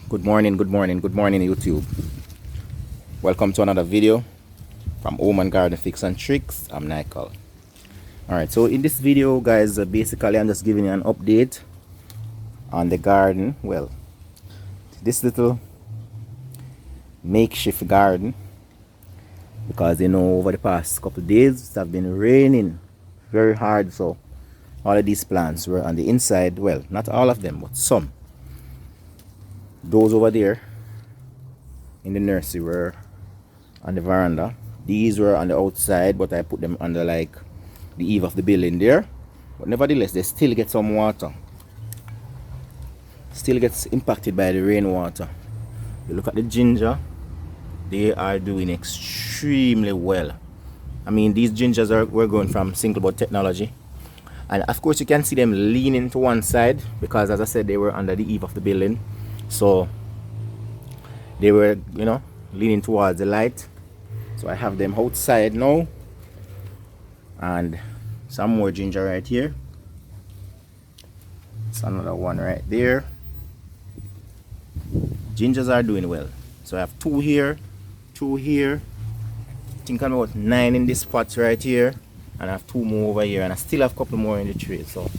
Good morning, YouTube. Welcome to another video from Home and Garden Fix and Tricks. I'm Michael. Alright, so in this video, guys, basically I'm just giving you an update on the garden. Well, this little makeshift garden, because over the past couple of days it have been raining very hard, so all of these plants were on the inside. Well, not all of them, but some. Those over there in the nursery were on the veranda. These were on the outside, but I put them under like the eave of the building there. But nevertheless, they still get some water. Still gets impacted by the rainwater. You look at the ginger, they are doing extremely well. I mean, these gingers were going from single bud technology. And of course you can see them leaning to one side because, as I said, they were under the eave of the building. So they were, leaning towards the light. So I have them outside now. And some more ginger right here. It's another one right there. Gingers are doing well. So I have two here, I think I'm about 9 in this spot right here. And I have 2 more over here. And I still have a couple more in the tray. So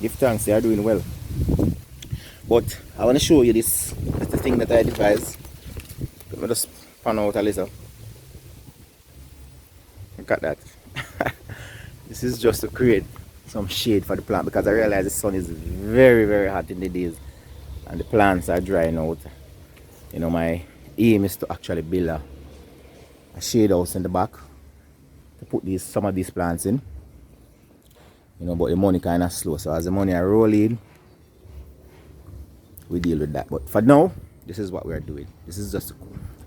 give thanks, they are doing well. But I want to show you this. That's the thing that I devised. Let me just pan out a little. Look at that. This is just to create some shade for the plant, because I realize the sun is very, very hot in the days and the plants are drying out. My aim is to actually build a shade house in the back to put some of these plants in. But the money kind of slow. So as the money are rolling, we deal with that. But for now, this is what we are doing. This is just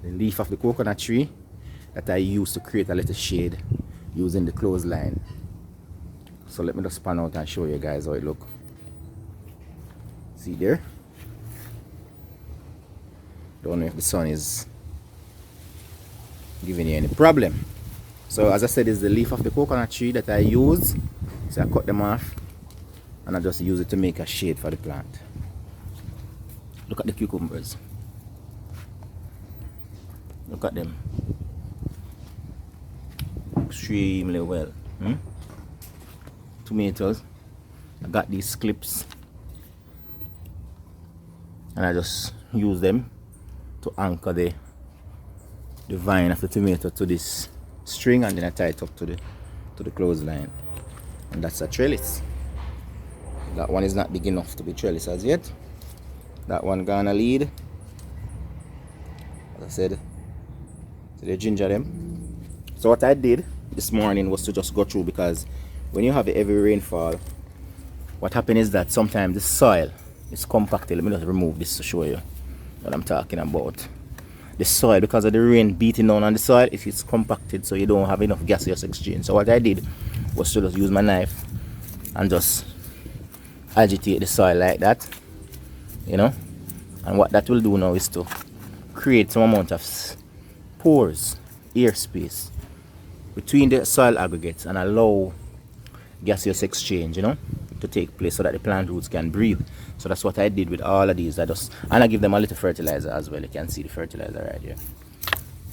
the leaf of the coconut tree that I use to create a little shade using the clothesline. So let me just pan out and show you guys how it look. See there? Don't know if the sun is giving you any problem. So as I said, it's the leaf of the coconut tree that I use. So I cut them off and I just use it to make a shade for the plant. Look at the cucumbers. Look at them. Extremely well. Tomatoes. I got these clips and I just use them to anchor the vine of the tomato to this string, and then I tie it up to the clothesline. And that's a trellis. That one is not big enough to be trellis as yet. That one gonna lead. As I said, to the ginger them. So what I did this morning was to just go through, because when you have a heavy rainfall, what happens is that sometimes the soil is compacted. Let me just remove this to show you what I'm talking about. The soil, because of the rain beating down on the soil, if it's compacted, so you don't have enough gaseous exchange. So what I did was to just use my knife and just agitate the soil like that. And what that will do now is to create some amount of pores, air space between the soil aggregates and allow gaseous exchange to take place, so that the plant roots can breathe. So that's what I did with all of these. And I give them a little fertilizer as well. You can see the fertilizer right here.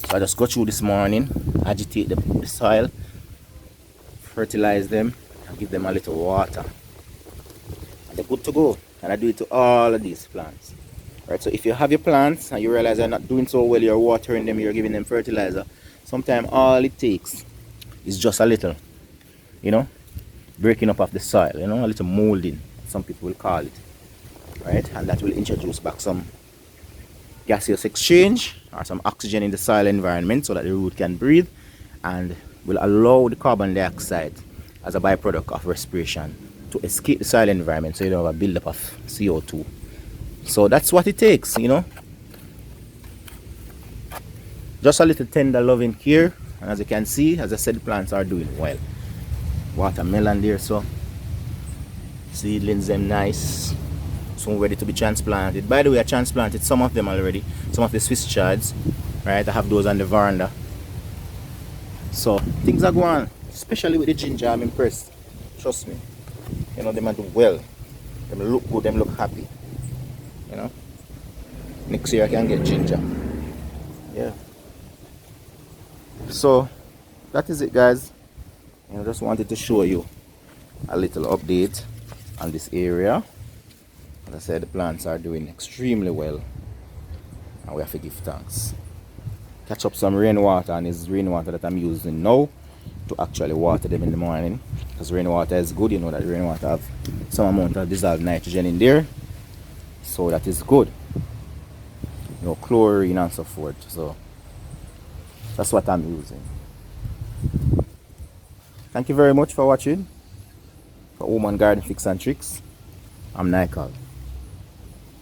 So I just go through this morning, agitate the soil, fertilize them, and give them a little water, and they're good to go. And I do it to all of these plants. Right, so if you have your plants and you realize they're not doing so well, you're watering them, you're giving them fertilizer, sometimes all it takes is just a little, breaking up of the soil, a little molding, some people will call it. Right, and that will introduce back some gaseous exchange or some oxygen in the soil environment, so that the root can breathe, and will allow the carbon dioxide as a byproduct of respiration to escape the soil environment, so you don't have a buildup of CO2. So that's what it takes, Just a little tender loving care, and as you can see, as I said, the plants are doing well. Watermelon there, so seedlings them nice, soon ready to be transplanted. By the way, I transplanted some of them already, some of the Swiss chards. Right, I have those on the veranda. So things are going on, especially with the ginger. I'm impressed, trust me. Them are doing well. Them look good, them look happy. Next year I can get ginger. Yeah. So that is it, guys. I just wanted to show you a little update on this area. As I said, the plants are doing extremely well, and we have to give thanks. Catch up some rainwater, and it's rainwater that I'm using now to actually water them in the morning, because rainwater is good. You know that rainwater have some amount of dissolved nitrogen in there, so that is good. You know, chlorine and so forth. So that's what I'm using. Thank you very much for watching. For Home and Garden Fix and Tricks, I'm Nikal.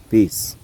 Peace.